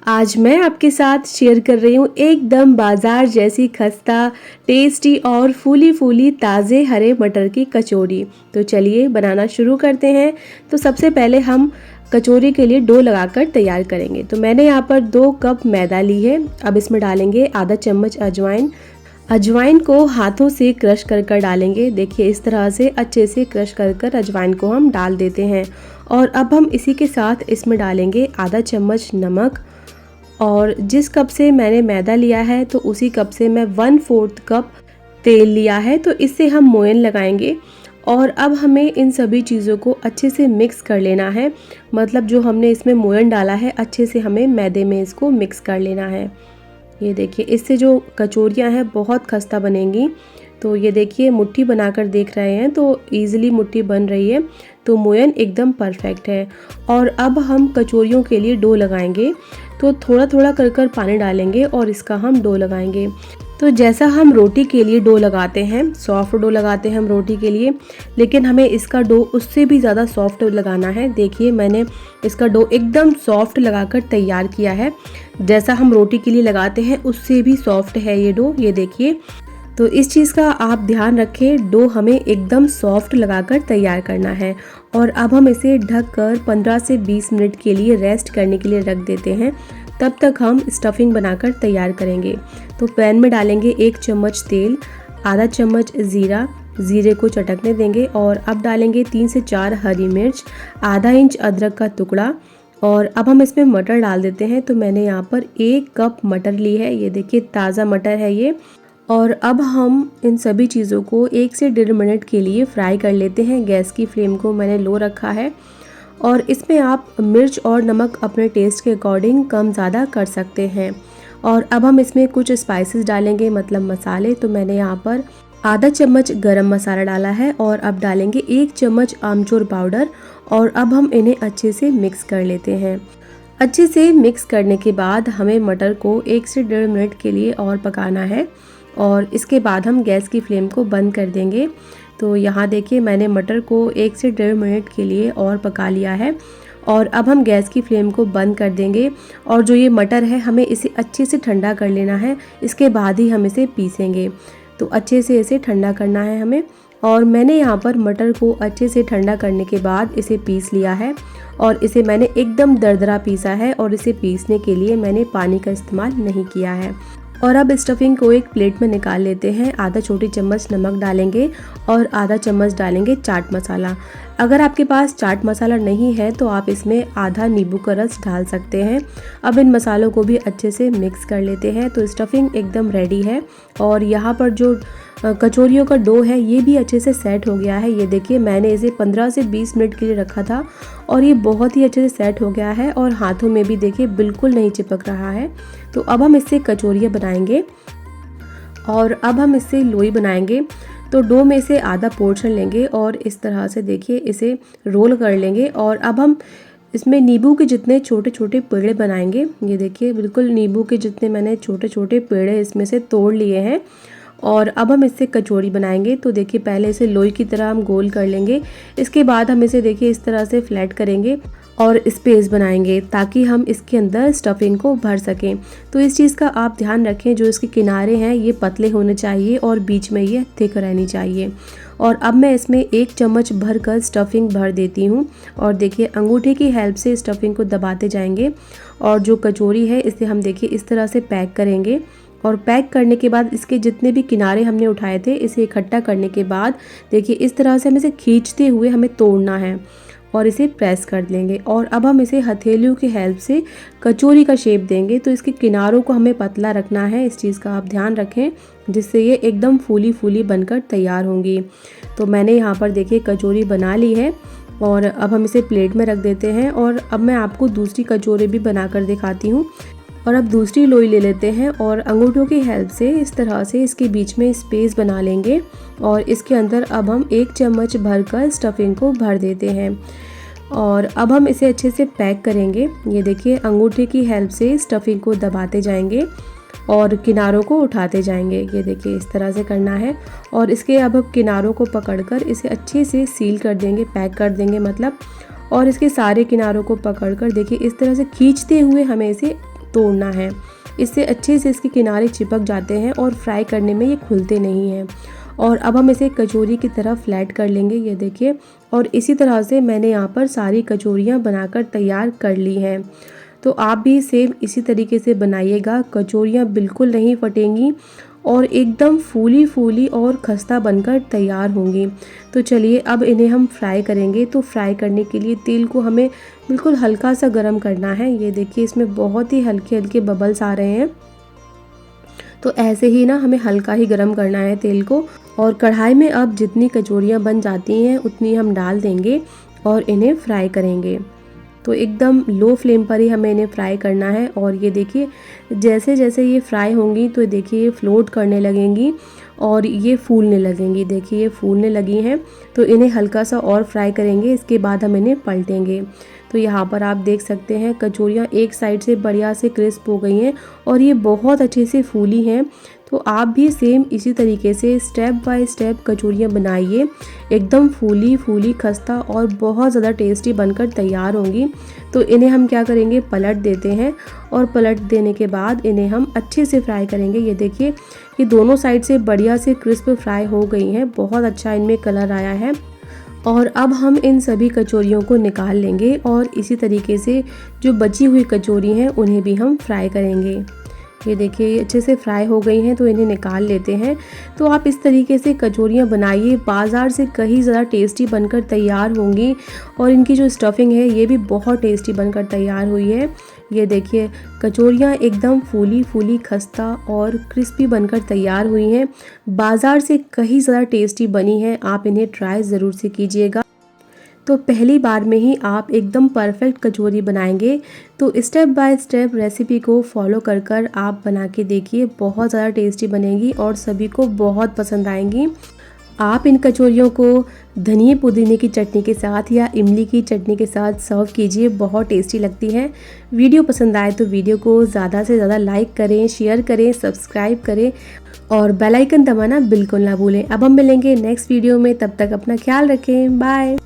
आज मैं आपके साथ शेयर कर रही हूँ एकदम बाजार जैसी खस्ता, टेस्टी और फूली फूली ताज़े हरे मटर की कचौरी। तो चलिए बनाना शुरू करते हैं। तो सबसे पहले हम कचौरी के लिए डो लगाकर तैयार करेंगे। तो मैंने यहाँ पर 2 कप मैदा ली है। अब इसमें डालेंगे आधा चम्मच अजवाइन। अजवाइन को हाथों से क्रश कर कर डालेंगे। देखिए इस तरह से अच्छे से क्रश कर कर अजवाइन को हम डाल देते हैं। और अब हम इसी के साथ इसमें डालेंगे आधा चम्मच नमक। और जिस कप से मैंने मैदा लिया है तो उसी कप से मैं 1/4 कप तेल लिया है। तो इससे हम मोयन लगाएंगे। और अब हमें इन सभी चीज़ों को अच्छे से मिक्स कर लेना है। मतलब जो हमने इसमें मोयन डाला है अच्छे से हमें मैदे में इसको मिक्स कर लेना है। ये देखिए इससे जो कचौरियाँ हैं बहुत खस्ता बनेंगी। तो ये देखिए मुट्ठी बनाकर देख रहे हैं तो ईज़िली मुट्ठी बन रही है। तो मोयन एकदम परफेक्ट है। और अब हम कचौरियों के लिए डो लगाएंगे। तो थोड़ा थोड़ा कर कर पानी डालेंगे और इसका हम डो लगाएंगे। तो जैसा हम रोटी के लिए डो लगाते हैं, सॉफ्ट डो लगाते हैं हम रोटी के लिए, लेकिन हमें इसका डो उससे भी ज़्यादा सॉफ्ट लगाना है। देखिए मैंने इसका डो एकदम सॉफ्ट लगाकर तैयार किया है। जैसा हम रोटी के लिए लगाते हैं उससे भी सॉफ्ट है ये डो। ये देखिए, तो इस चीज़ का आप ध्यान रखें, डो हमें एकदम सॉफ्ट लगाकर तैयार करना है। और अब हम इसे ढककर 15 से 20 मिनट के लिए रेस्ट करने के लिए रख देते हैं। तब तक हम स्टफिंग बनाकर तैयार करेंगे। तो पैन में डालेंगे 1 चम्मच तेल, आधा चम्मच ज़ीरा, ज़ीरे को चटकने देंगे। और अब डालेंगे 3 से 4 हरी मिर्च, आधा इंच अदरक का टुकड़ा। और अब हम इसमें मटर डाल देते हैं। तो मैंने यहाँ पर 1 कप मटर ली है। ये देखिए ताज़ा मटर है ये। और अब हम इन सभी चीज़ों को 1 से 1.5 मिनट के लिए फ्राई कर लेते हैं। गैस की फ्लेम को मैंने लो रखा है। और इसमें आप मिर्च और नमक अपने टेस्ट के अकॉर्डिंग कम ज़्यादा कर सकते हैं। और अब हम इसमें कुछ स्पाइसेस डालेंगे, मतलब मसाले। तो मैंने यहाँ पर आधा चम्मच गरम मसाला डाला है। और अब डालेंगे 1 चम्मच आमचूर पाउडर। और अब हम इन्हें अच्छे से मिक्स कर लेते हैं। अच्छे से मिक्स करने के बाद हमें मटर को 1 से 1.5 मिनट के लिए और पकाना है। और इसके बाद हम गैस की फ्लेम को बंद कर देंगे। तो यहाँ देखिए मैंने मटर को 1 से 1.5 मिनट के लिए और पका लिया है। और अब हम गैस की फ्लेम को बंद कर देंगे। और जो ये मटर है हमें इसे अच्छे से ठंडा कर लेना है। इसके बाद ही हम इसे पीसेंगे। तो अच्छे से इसे ठंडा करना है हमें। और मैंने यहाँ पर मटर को अच्छे से ठंडा करने के बाद इसे पीस लिया है। और इसे मैंने एकदम दरदरा पीसा है। और इसे पीसने के लिए मैंने पानी का इस्तेमाल नहीं किया है। और अब स्टफिंग को एक प्लेट में निकाल लेते हैं। आधा छोटी चम्मच नमक डालेंगे और आधा चम्मच डालेंगे चाट मसाला। अगर आपके पास चाट मसाला नहीं है तो आप इसमें आधा नींबू का रस डाल सकते हैं। अब इन मसालों को भी अच्छे से मिक्स कर लेते हैं। तो स्टफिंग एकदम रेडी है। और यहाँ पर जो कचौरियों का डो है ये भी अच्छे से सेट हो गया है। ये देखिए मैंने इसे 15 से 20 मिनट के लिए रखा था और ये बहुत ही अच्छे से सेट हो गया है। और हाथों में भी देखिए बिल्कुल नहीं चिपक रहा है। तो अब हम इससे कचौरियाँ बनाएंगे। और अब हम इससे लोई बनाएंगे। तो डो में से आधा पोर्शन लेंगे और इस तरह से देखिए इसे रोल कर लेंगे। और अब हम इसमें नींबू के जितने छोटे छोटे पेड़े बनाएंगे। ये देखिए बिल्कुल नींबू के जितने मैंने छोटे छोटे पेड़े इसमें से तोड़ लिए हैं। और अब हम इससे कचौरी बनाएंगे। तो देखिए पहले इसे लोई की तरह हम गोल कर लेंगे। इसके बाद हम इसे देखिए इस तरह से फ्लैट करेंगे और स्पेस बनाएंगे ताकि हम इसके अंदर स्टफिंग को भर सकें। तो इस चीज़ का आप ध्यान रखें, जो इसके किनारे हैं ये पतले होने चाहिए और बीच में ये थिक रहनी चाहिए। और अब मैं इसमें 1 चम्मच भर कर स्टफिंग भर देती हूँ। और देखिए अंगूठे की हेल्प से स्टफिंग को दबाते जाएंगे। और जो कचौरी है इसे हम देखिए इस तरह से पैक करेंगे। और पैक करने के बाद इसके जितने भी किनारे हमने उठाए थे इसे इकट्ठा करने के बाद देखिए इस तरह से हम इसे खींचते हुए हमें तोड़ना है और इसे प्रेस कर लेंगे। और अब हम इसे हथेलियों की हेल्प से कचौरी का शेप देंगे। तो इसके किनारों को हमें पतला रखना है। इस चीज़ का आप ध्यान रखें जिससे ये एकदम फूली फूली बनकर तैयार होंगी। तो मैंने यहाँ पर देखिए कचौरी बना ली है। और अब हम इसे प्लेट में रख देते हैं। और अब मैं आपको दूसरी कचौरी भी बनाकर दिखाती हूँ। और अब दूसरी लोई ले लेते हैं और अंगूठों की हेल्प से इस तरह से इसके बीच में स्पेस बना लेंगे। और इसके अंदर अब हम 1 चम्मच भरकर स्टफिंग को भर देते हैं। और अब हम इसे अच्छे से पैक करेंगे। ये देखिए अंगूठे की हेल्प से स्टफिंग को दबाते जाएंगे और किनारों को उठाते जाएंगे। ये देखिए इस तरह से करना है। और इसके अब हम किनारों को पकड़कर इसे अच्छे से सील कर देंगे, पैक कर देंगे मतलब। और इसके सारे किनारों को पकड़कर देखिए इस तरह से खींचते हुए हमें इसे तोड़ना है। इससे अच्छे से इसके किनारे चिपक जाते हैं और फ्राई करने में ये खुलते नहीं हैं। और अब हम इसे कचौरी की तरह फ्लैट कर लेंगे, ये देखिए। और इसी तरह से मैंने यहाँ पर सारी कचौरियाँ बनाकर तैयार कर ली हैं। तो आप भी सेम इसी तरीके से बनाइएगा। कचौरियाँ बिल्कुल नहीं फटेंगी और एकदम फूली फूली और खस्ता बनकर तैयार होंगी। तो चलिए अब इन्हें हम फ्राई करेंगे। तो फ्राई करने के लिए तेल को हमें बिल्कुल हल्का सा गर्म करना है। ये देखिए इसमें बहुत ही हल्के हल्के बबल्स आ रहे हैं। तो ऐसे ही ना हमें हल्का ही गर्म करना है तेल को। और कढ़ाई में अब जितनी कचौरियाँ बन जाती हैं उतनी हम डाल देंगे और इन्हें फ्राई करेंगे। तो एकदम लो फ्लेम पर ही हमें इन्हें फ्राई करना है। और ये देखिए जैसे जैसे ये फ्राई होंगी तो देखिए ये फ्लोट करने लगेंगी और ये फूलने लगेंगी। देखिए ये फूलने लगी हैं। तो इन्हें हल्का सा और फ्राई करेंगे, इसके बाद हम इन्हें पलटेंगे। तो यहाँ पर आप देख सकते हैं कचौरियाँ एक साइड से बढ़िया से क्रिस्प हो गई हैं और ये बहुत अच्छे से फूली हैं। तो आप भी सेम इसी तरीके से स्टेप बाय स्टेप कचौरियाँ बनाइए। एकदम फूली फूली खस्ता और बहुत ज़्यादा टेस्टी बनकर तैयार होंगी। तो इन्हें हम क्या करेंगे, पलट देते हैं। और पलट देने के बाद इन्हें हम अच्छे से फ्राई करेंगे। ये देखिए ये दोनों साइड से बढ़िया से क्रिस्प फ्राई हो गई हैं, बहुत अच्छा इनमें कलर आया है। और अब हम इन सभी कचौरियों को निकाल लेंगे और इसी तरीके से जो बची हुई कचौरी हैं उन्हें भी हम फ्राई करेंगे। ये देखिए ये अच्छे से फ्राई हो गई हैं, तो इन्हें निकाल लेते हैं। तो आप इस तरीके से कचौरियाँ बनाइए, बाज़ार से कहीं ज़्यादा टेस्टी बनकर तैयार होंगी। और इनकी जो स्टफिंग है ये भी बहुत टेस्टी बनकर तैयार हुई है। ये देखिए कचौरियाँ एकदम फूली फूली खस्ता और क्रिस्पी बनकर तैयार हुई हैं, बाज़ार से कहीं ज़्यादा टेस्टी बनी है। आप इन्हें ट्राई ज़रूर से कीजिएगा। तो पहली बार में ही आप एकदम परफेक्ट कचौरी बनाएंगे। तो स्टेप बाय स्टेप रेसिपी को फॉलो कर कर आप बना के देखिए, बहुत ज़्यादा टेस्टी बनेगी और सभी को बहुत पसंद आएंगी। आप इन कचौरियों को धनिए पुदीने की चटनी के साथ या इमली की चटनी के साथ सर्व कीजिए, बहुत टेस्टी लगती है। वीडियो पसंद आए तो वीडियो को ज़्यादा से ज़्यादा लाइक करें, शेयर करें, सब्सक्राइब करें और बेल आइकन दबाना बिल्कुल ना भूलें। अब हम मिलेंगे नेक्स्ट वीडियो में, तब तक अपना ख्याल रखें, बाय।